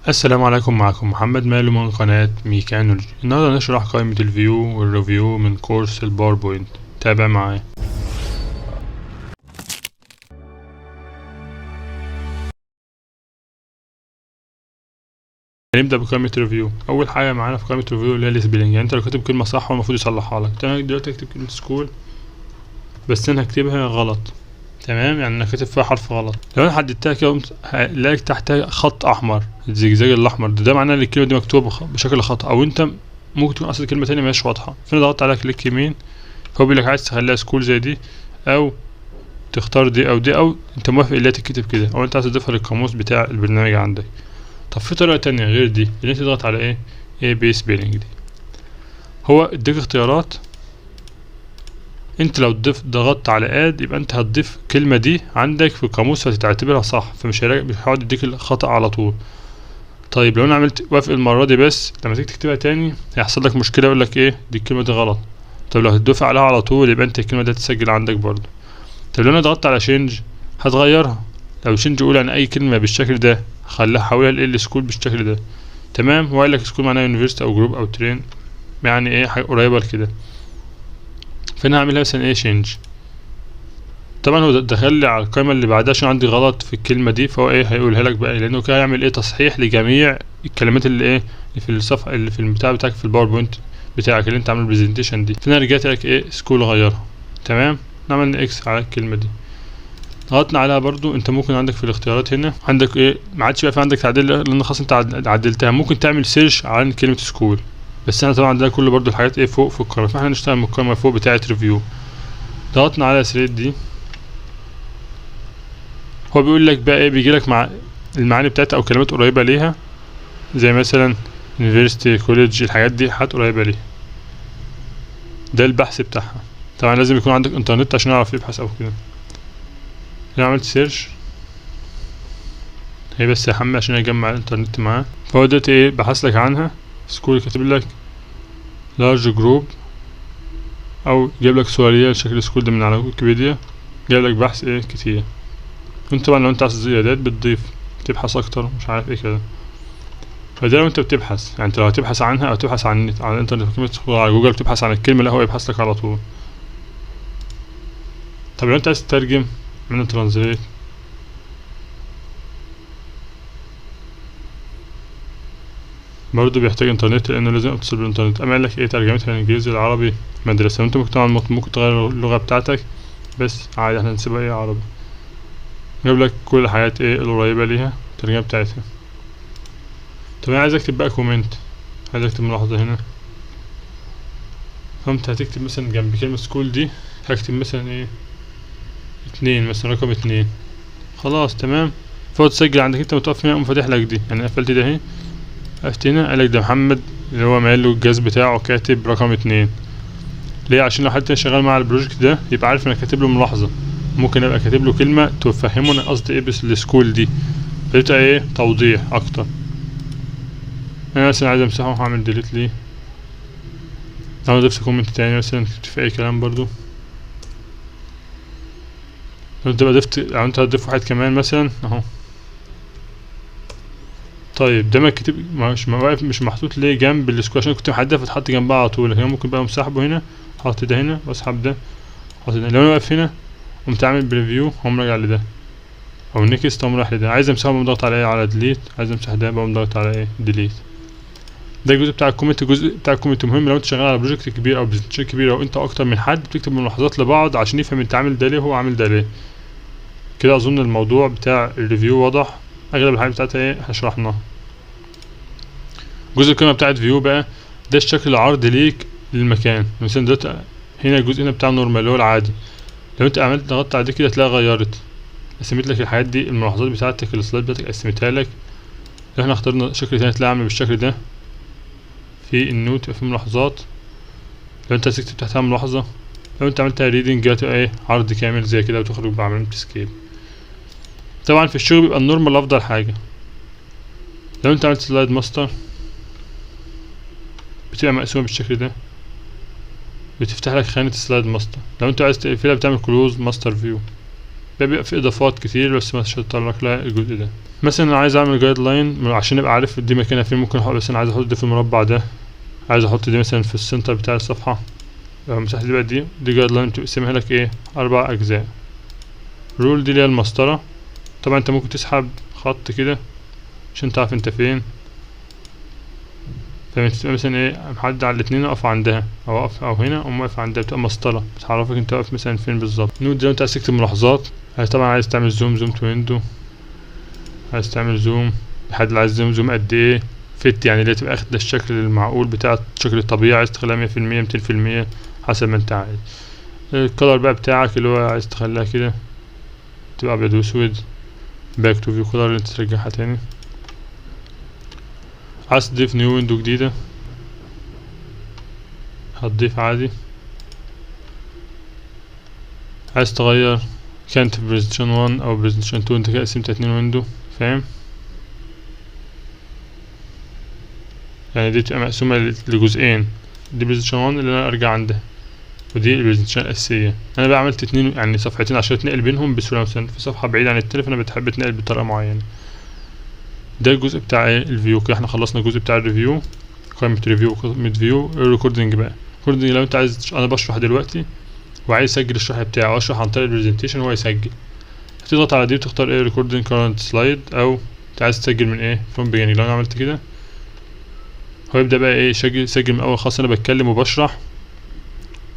السلام عليكم، معكم محمد مالو من قناة ميكانولوجي. النهاردة هنشرح قائمة الفيو والريفيو من كورس الباوربوينت. تابع معايا. هنبدأ بقائمة الريفيو. أول حاجة معانا في قائمة الريفيو اللي هي السبيلنج، يعني أنت لو كاتب كلمة صح هو المفروض يصلحها لك. أنا دلوقتي هكتب كلمة سكول بس أنا هكتبها غلط، تمام؟ يعني أنا كاتب فيها حرف غلط. لو أنا حددتها كده قمت هلاقي تحتها خط أحمر، الزجزاج الأحمر ده معناه إن الكلمة دي مكتوبة بشكل خطأ، أو أنت ممكن تكون قصد كلمة تانية مش واضحة. فأنا ضغطت على كليك يمين، هو بيقول لك عايز تخليها سكول زي دي، او تختار دي او دي، او انت موافق اللي تكتب كده، او انت عايز تضيفها للقاموس بتاع البرنامج عندك. طب في طريقة تانية غير دي، اللي انت تضغط على ايه بي سبيلنج دي. هو اديك اختيارات، انت لو ضغطت على اد يبقى انت هتضيف الكلمة دي عندك في القاموس فتعتبرها صح، فمش هيقعد يديك الخطأ على طول. طيب لو انا عملت وافق المرة دي بس، لما تيجي تكتبها تاني هيحصل لك مشكلة، يقول لك دي الكلمة دي غلط. طب لو هتدوس عليها على طول يبقى انت الكلمة دي هتسجل عندك برضه. طب لو انا ضغطت على شينج هتغيرها. لو شينج قول عن اي كلمة بالشكل ده خليها حولها ل سكول بالشكل ده، تمام؟ هو قال لك سكول معناها يونيفرسيتي او جروب او ترين، يعني حاجة قريبة لكده. فانا هعملها مثلا شينج. طبعا هو دخل لي على القائمة اللي بعدها عشان عندي غلط في الكلمة دي، فهو هيقولها لك بقى، لانه كده هيعمل تصحيح لجميع الكلمات اللي في الصفحة اللي في البتاع بتاعك في الباوربوينت بتاعك اللي انت عامل البرزنتيشن دي. فانا رجعت لك سكول غيرها، تمام؟ عملنا اكس على الكلمة دي، ضغطنا عليها برضو. انت ممكن عندك في الاختيارات هنا عندك ما عادش بقى في عندك تعديل، لان خلاص انت عدلتها. ممكن تعمل سيرش عن كلمة سكول، بس انا طبعا عندنا كل برضو الحاجات فوق في القائمة، فاحنا هنشتغل من القائمة فوق بتاعة ريفيو. ضغطنا على ثريد دي، هو بيقول لك بقى بيجي لك مع المعاني بتاعتها او كلمات قريبة ليها، زي مثلا يونيفرسيتي، كوليدج، الحاجات دي حاجات قريبة ليها. ده البحث بتاعها. طبعا لازم يكون عندك انترنت عشان يعرف يبحث او كده. انا عملت سيرش، هي بس يحمل عشان يجمع الانترنت معاه. فهو دلوقتي بحث لك عنها سكول، كاتب لك لارج جروب، او جايب لك صورية لشكل سكول ده من على ويكيبيديا، جايب لك بحث كتير. وانت طبعا لو انت عايز زيادات بتضيف، تبحث اكتر مش عارف كده. فده لو انت بتبحث، يعني انت لو هتبحث عنها او تبحث عن النت على الانترنت، تدخل على جوجل بتبحث عن الكلمة، لا هو يبحث لك على طول. طب لو انت عايز تترجم من ترانزليت، برضه بيحتاج انترنت لانه لازم اتصل بالانترنت. اما قال لك ترجمتها من الانجليزي للعربي مدرسة، وانت ممكن طبعا ممكن تغير اللغة بتاعتك، بس عادي احنا هنسيبها عربي. جاب لك كل الحاجات القريبة ليها الترجمة بتاعتها. طب انا عايز اكتب بقى كومنت، عايز اكتب ملاحظة هنا. فانت هتكتب مثلا جنب كلمة سكول دي، هكتب مثلا 2 مثلا، رقم 2. خلاص تمام. فهو تسجل عندك، انت متوقف هنا، فاتح لك دي، يعني قفلت ده اهي، قفلت هنا، قالك ده محمد اللي هو مايل له الجهاز بتاعه كاتب رقم 2. ليه؟ عشان لو حد شغال مع البروجكت ده يبقى عارف انا كاتب له ملاحظة، ممكن ابقى كاتب له كلمة تفهمه انا قصدي بس السكول دي، فده توضيح اكتر. انا مثلا عايز امسحه وهعمل ديليت ليه. لو ضفت كومنت تاني مثلا كتبت في اي كلام برضو، لو انت ضفت، لو انت هتضيف واحد كمان مثلا اهو. طيب ده ما كتب مش محطوط ليه جنب السكول، عشان كنت محددها فتحط جنبها على طول، لكن ممكن بقى مسحبه هنا، احط ده هنا واسحب ده، احط ده. لو انا واقف هنا قمت عامل بريفيو هقوم راجع لده، او نيكست هقوم رايح لده. عايز امسحه بقوم ضغط على على ديليت، عايز امسح ده بقوم ضغط على ديليت. ده الجزء بتاع الكومنت. الجزء بتاع الكومنت مهم لو انت شغال على بروجكت كبير او برزنتيشن كبير، او انت اكتر من حد بتكتب ملاحظات لبعض عشان يفهم انت عامل ده ليه وهو عامل ده ليه. كده اظن الموضوع بتاع الريفيو واضح، اغلب الحاجات بتاعتها شرحناها. جزء القيمة بتاعت فيو بقى، ده الشكل العرضي ليك للمكان. مثلا دلوقتي هنا الجزء هنا بتاع نورمال اللي هو العادي، لو انت عملت ضغطت على دي كده هتلاقيها غيرت، قسمت لك الحاجات دي، الملاحظات بتاعتك، السلايد بتاعتك قسمتها لك. لو احنا اخترنا شكل تاني هتلاقيها عامل بالشكل ده. في النوت في ملاحظات، لو انت تكتب تحتها ملاحظة، لو انت عملتها ريدنج هتبقى عرض كامل زي كده، وتخرج بعملية سكيب. طبعا في الشغل بيبقى النورمال افضل حاجة. لو انت عملت سلايد ماستر بتبقى مقسومة بالشكل ده، بتفتح لك خانة سلايد ماستر. لو انت عايز تقفلها بتعمل كلوز ماستر فيو. بيبقى في اضافات كتير بس مش هتطرق لها الجزء ده. مثلا انا عايز اعمل جايد لاين عشان ابقى عارف دي مكانها فين، ممكن احط مثلا عايز احط دي في المربع ده، عايز احط دي مثلا في السنتر بتاع الصفحة، المساحة دي بقى دي جايد لاين بتقسمها لك ايه 4 اجزاء. رول دي اللي هي المسطرة، طبعا انت ممكن تسحب خط كده عشان تعرف انت فين، فانت تبقى مثلا ايه محدد على الاتنين اقف عندها او اقف او هنا او واقف عندها، بتبقى مسطرة بتعرفك انت واقف مثلا فين بالظبط. نود لو انت عايز تكتب ملاحظات، طبعا عايز تعمل زوم تو ويندو، عايز تعمل زوم لحد اللي عايز زوم قد ايه فيت، يعني اللي تبقى اخد الشكل المعقول بتاع الشكل الطبيعي، عايز تخليها 100% 200% حسب ما انت عايز. الكلر بقى بتاعك اللي هو عايز تخليها كده تبقى ابيض واسود، باك تو فيو كلر اللي انت ترجعها تاني. عايز تضيف نيو ويندو جديدة هتضيف عادي. عايز تغير كانت في برزنتيشن 1 او برزنتيشن 2، انت كده قسمت 2 ويندو، فاهم؟ يعني دي تبقى مقسومة لجزئين، دي برزنتيشن 1 اللي انا ارجع عندها، ودي البرزنتيشن الاساسية. انا بقى عملت 2 يعني صفحتين عشان اتنقل بينهم بسهولة، مثلا في صفحة بعيدة عن التانية فانا بتحب اتنقل بطريقة معينة. ده الجزء بتاع ايه الفيو، كده احنا خلصنا الجزء بتاع الريفيو، قائمة ريفيو وقائمة فيو. الريكوردنج بقى، الريكوردنج لو انت عايز، انا بشرح دلوقتي وعايز اسجل الشرح بتاعي او اشرح عن طريق البرزنتيشن وهو يسجل، هتضغط على دي وتختار ايه ريكوردنج كارنت سلايد، او انت عايز تسجل من ايه فروم بيجينينج. لو انا عملت كده هو يبدأ بقى ايه يسجل من اول خالص، انا بتكلم وبشرح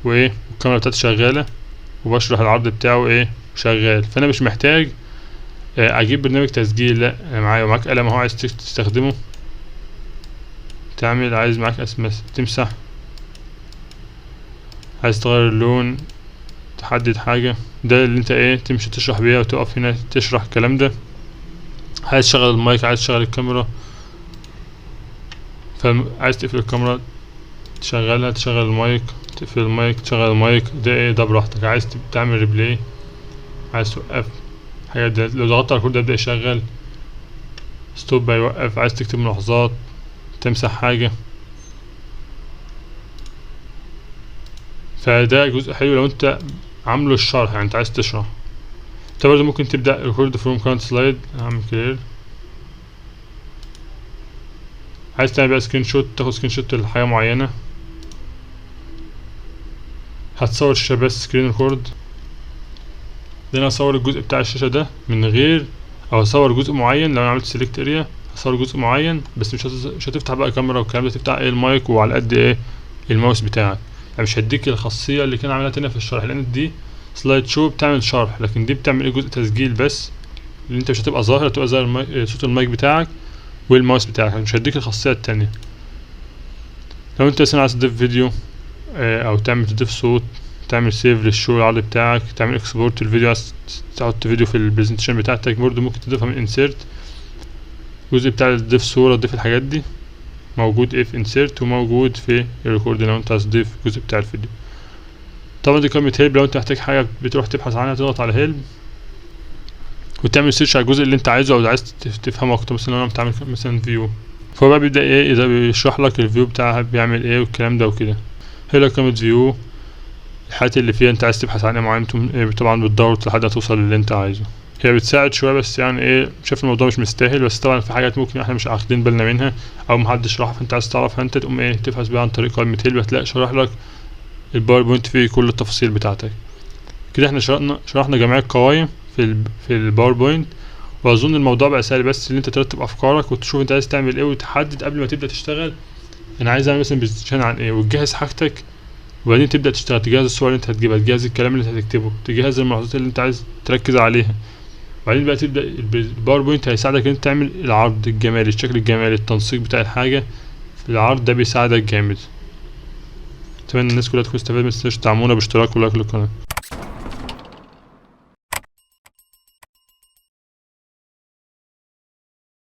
وايه الكاميرا بتاعتي شغالة وبشرح العرض بتاعه ايه شغال، فانا مش محتاج اجيب برنامج تسجيل، لا انا معاك قلم اهو عايز تستخدمه تعمل، عايز معاك تمسح، عايز تغير اللون، تحدد حاجة، ده اللي انت ايه تمشي تشرح بيها وتقف هنا تشرح الكلام ده. عايز تشغل المايك، عايز تشغل الكاميرا، عايز تقفل الكاميرا تشغلها، تشغل المايك تقفل المايك تشغل المايك، ده ايه ده براحتك. عايز تعمل ريبلاي، عايز توقف حاجات ده لو ضغطت على الكود ده يبدأ يشغل، ستوب هيوقف، عايز تكتب ملاحظات تمسح حاجة، فده جزء حلو لو انت عامله الشرح، يعني انت عايز تشرح. انت برضه ممكن تبدأ ريكورد فروم كارنت سلايد، اعمل كلير. عايز تعمل بقى سكرين شوت، تاخد سكرين شوت لحاجة معينة، هتصور الشاشة بس سكرين ريكورد، ده انا اصور الجزء بتاع الشاشة ده من غير، او اصور جزء معين لو انا عملت سيلكت اريا هصور جزء معين بس مش هتفتح بقى كاميرا والكلام ده، تفتح ايه المايك وعلى قد ايه الماوس بتاعك، يعني مش هديك الخاصية اللي كان عاملها تانية في الشرح، لان دي سلايد شو بتعمل شرح، لكن دي بتعمل ايه جزء تسجيل بس، اللي انت مش هتبقى ظاهر، هتبقى ظاهر صوت المايك بتاعك والماوس بتاعك، مش هديك الخاصية التانية. لو انت مثلا عايز تضيف فيديو او تضيف صوت، تعمل سيف للشو العرض بتاعك، تعمل اكسبورت الفيديو، عايز تحط فيديو في البرزنتيشن بتاعتك برضو ممكن تضيفها من انسيرت، الجزء بتاع تضيف صورة تضيف الحاجات دي موجود ايه في انسيرت، وموجود في الريكورد لو انت عايز تضيف الجزء بتاع الفيديو. طبعا دي قائمة هيلب، لو انت محتاج حاجة بتروح تبحث عنها تضغط على هيلب وتعمل سيرش على الجزء اللي انت عايزه او عايز تفهمه اكتر، مثلا لو انا بتعمل مثلا فيو، فهو بقى بيبدأ ايه اذا بيشرح لك الفيو بتاعها بيعمل ايه والكلام ده وكده. هنا قائمة فيو الحاجات اللي فيها انت عايز تبحث عنها معينة، طبعا بتدور لحد ما توصل للي انت عايزه، هي بتساعد شوية بس يعني ايه شايف الموضوع مش مستاهل، بس طبعا في حاجات ممكن احنا مش واخدين بالنا منها او محدش شرحها، فانت عايز تعرفها انت تقوم ايه تبحث بيها عن طريق قائمة هيلب، هتلاقي شرح لك الباوربوينت فيه كل التفاصيل بتاعتك. كده احنا شرحنا جميع القوائم في الباوربوينت، واظن الموضوع بقى سهل، بس ان انت ترتب افكارك وتشوف انت عايز تعمل ايه وتحدد قبل ما تبدا تشتغل انا عايز اعمل مثلا برزنتيشن عن ايه، وتجهز حاجتك، وبعدين تبدا تشتغل، تجهز الصور اللي انت هتجيبها، تجهز الكلام اللي انت هتكتبه، تجهز الملاحظات اللي انت عايز تركز عليها، وبعدين بقى تبدا الباوربوينت هيساعدك ان انت تعمل العرض الجمالي، الشكل الجمالي، التنسيق بتاع الحاجه في العرض ده بيساعدك جامد. اتمنى الناس كلها تكون استفادت، متنسوش تدعمونا باشتراك ولايك للقناه.